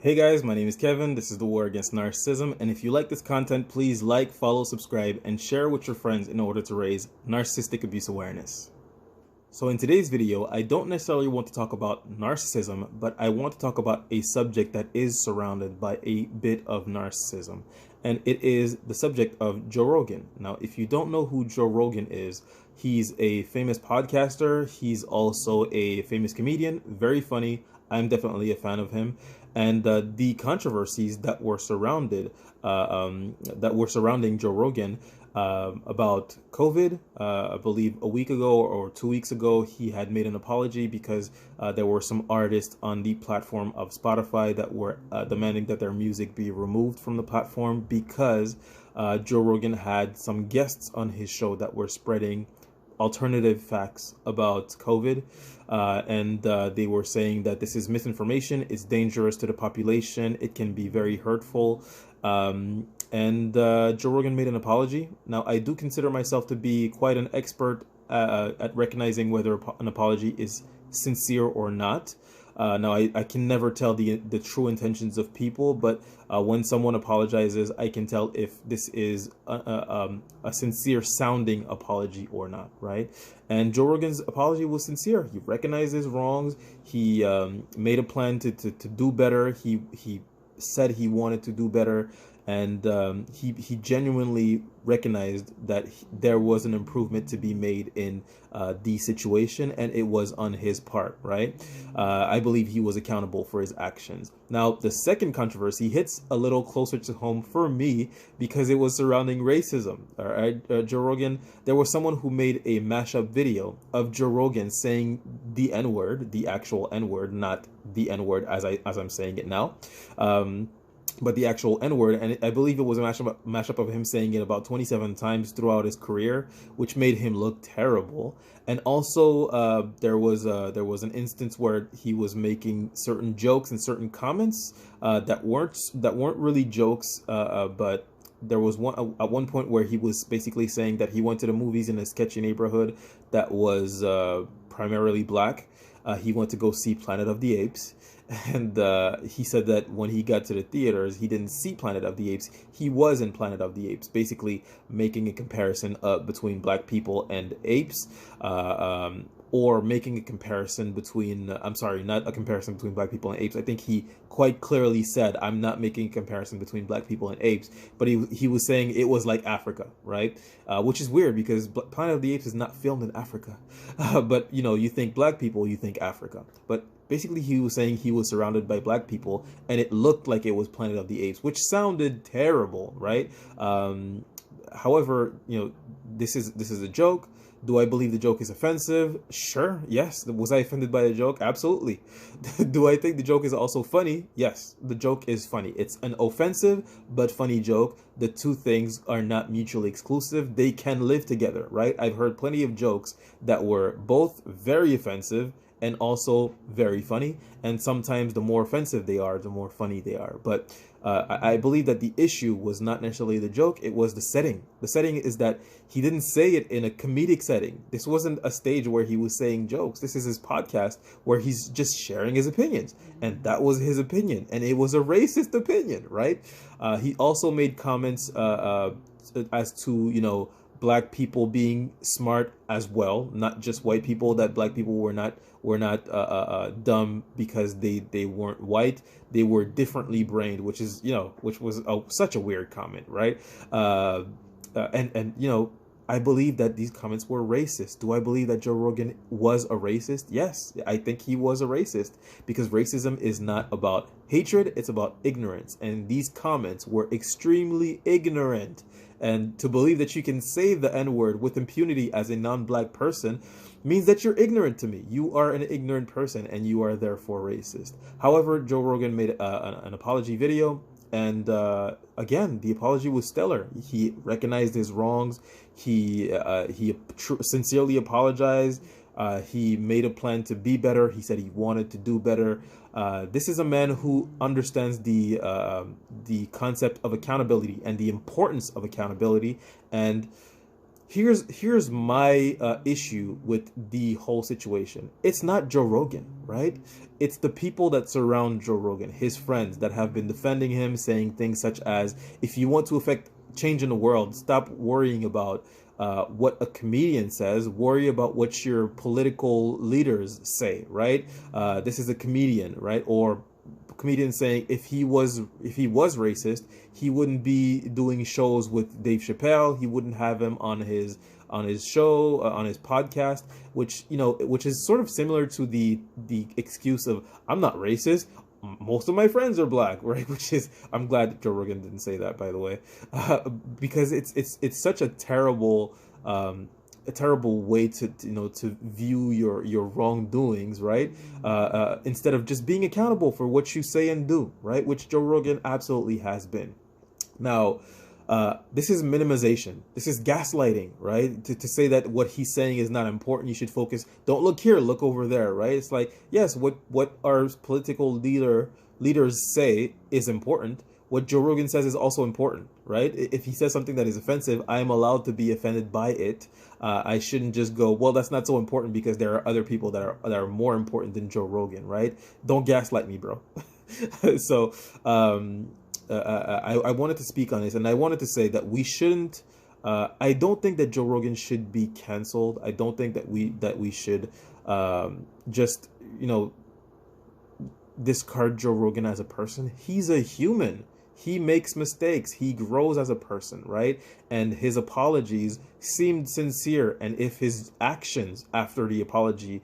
Hey guys, my name is Kevin. This is the War Against Narcissism, and if you like this content, please like, follow, subscribe, and share with your friends in order to raise narcissistic abuse awareness. So in today's video, I don't necessarily want to talk about narcissism, but I want to talk about a subject that is surrounded by a bit of narcissism, and it is the subject of Joe Rogan. Now, if you don't know who Joe Rogan is, he's a famous podcaster. He's also a famous comedian, very funny. I'm definitely a fan of him, and the controversies that were surrounding Joe Rogan about COVID. I believe a week ago or 2 weeks ago, he had made an apology because there were some artists on the platform of Spotify that were demanding that their music be removed from the platform because Joe Rogan had some guests on his show that were spreading alternative facts about COVID, and they were saying that this is misinformation, it's dangerous to the population, it can be very hurtful, and Joe Rogan made an apology. Now, I do consider myself to be quite an expert at recognizing whether an apology is sincere or not. Now, I can never tell the true intentions of people, but when someone apologizes, I can tell if this is a sincere sounding apology or not, right? And Joe Rogan's apology was sincere. He recognized his wrongs. He made a plan to do better. He said he wanted to do better, and he genuinely recognized that there was an improvement to be made in the situation, and it was on his part, right? I believe he was accountable for his actions. Now, the second controversy hits a little closer to home for me because it was surrounding racism. All right, Joe Rogan, there was someone who made a mashup video of Joe Rogan saying the N-word, the actual N-word, not the N-word as I'm saying it now. But the actual N-word, and I believe it was a mashup of him saying it about 27 times throughout his career, which made him look terrible. And also, there was an instance where he was making certain jokes and certain comments that weren't really jokes, but there was at one point where he was basically saying that he went to the movies in a sketchy neighborhood that was primarily black. He went to go see Planet of the Apes, and he said that when he got to the theaters, he didn't see Planet of the Apes. He was in Planet of the Apes, basically making a comparison between black people and apes, or making a comparison between, I'm sorry, not a comparison between black people and apes. I think he quite clearly said, I'm not making a comparison between black people and apes, but he was saying it was like Africa, right? Which is weird because Planet of the Apes is not filmed in Africa. But, you know, you think black people, you think Africa. But basically, he was saying he was surrounded by black people, and it looked like it was Planet of the Apes, which sounded terrible, right? However, you know, this is a joke. Do I believe the joke is offensive? Sure, yes. Was I offended by the joke? Absolutely. Do I think the joke is also funny? Yes, the joke is funny. It's an offensive but funny joke. The two things are not mutually exclusive. They can live together, right? I've heard plenty of jokes that were both very offensive and also very funny, and sometimes the more offensive they are, the more funny they are. But I believe that the issue was not necessarily the joke, it was the setting. The setting is that he didn't say it in a comedic setting. This wasn't a stage where he was saying jokes. This is his podcast where he's just sharing his opinions, and that was his opinion, and it was a racist opinion, right? He also made comments as to, you know, black people being smart as well, not just white people, that black people were not dumb because they weren't white. They were differently brained, which is, you know, which was such a weird comment, right? And you know, I believe that these comments were racist. Do I believe that Joe Rogan was a racist? Yes, I think he was a racist, because racism is not about hatred, it's about ignorance. And these comments were extremely ignorant. And to believe that you can say the N-word with impunity as a non-black person means that you're ignorant to me. You are an ignorant person, and you are therefore racist. However, Joe Rogan made an apology video, and again, the apology was stellar. He recognized his wrongs. He sincerely apologized. He made a plan to be better. He said he wanted to do better. This is a man who understands the concept of accountability and the importance of accountability. And Here's my issue with the whole situation. It's not Joe Rogan, right? It's the people that surround Joe Rogan, his friends that have been defending him, saying things such as, if you want to affect change in the world, stop worrying about what a comedian says, worry about what your political leaders say, right? This is a comedian, right? Or comedian saying if he was racist, he wouldn't be doing shows with Dave Chappelle. He wouldn't have him on his show, on his podcast, which is sort of similar to the excuse of, I'm not racist, most of my friends are black, right? Which is, I'm glad Joe Rogan didn't say that, by the way, because it's such a terrible way to to view your wrongdoings, right? Instead of just being accountable for what you say and do, right? Which Joe Rogan absolutely has been. Now, this is minimization. This is gaslighting, right? To say that what he's saying is not important, you should focus. Don't look here, look over there, right? It's like, yes, what our political leaders say is important. What Joe Rogan says is also important, right? If he says something that is offensive, I am allowed to be offended by it. I shouldn't just go, well, that's not so important because there are other people that are more important than Joe Rogan, right? Don't gaslight me, bro. So, I wanted to speak on this, and I wanted to say that we shouldn't. I don't think that Joe Rogan should be canceled. I don't think that we should just discard Joe Rogan as a person. He's a human. He makes mistakes. He grows as a person, right? And his apologies seemed sincere. And if his actions after the apology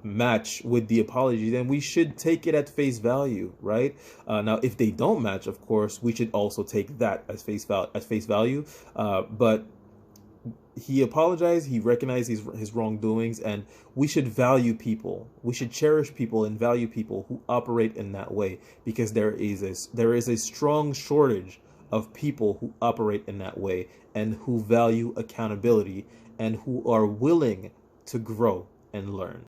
match with the apology, then we should take it at face value, right? Now, if they don't match, of course, we should also take that as face value. But he apologized, he recognized his wrongdoings, and we should value people. We should cherish people and value people who operate in that way, because there is a strong shortage of people who operate in that way and who value accountability and who are willing to grow and learn.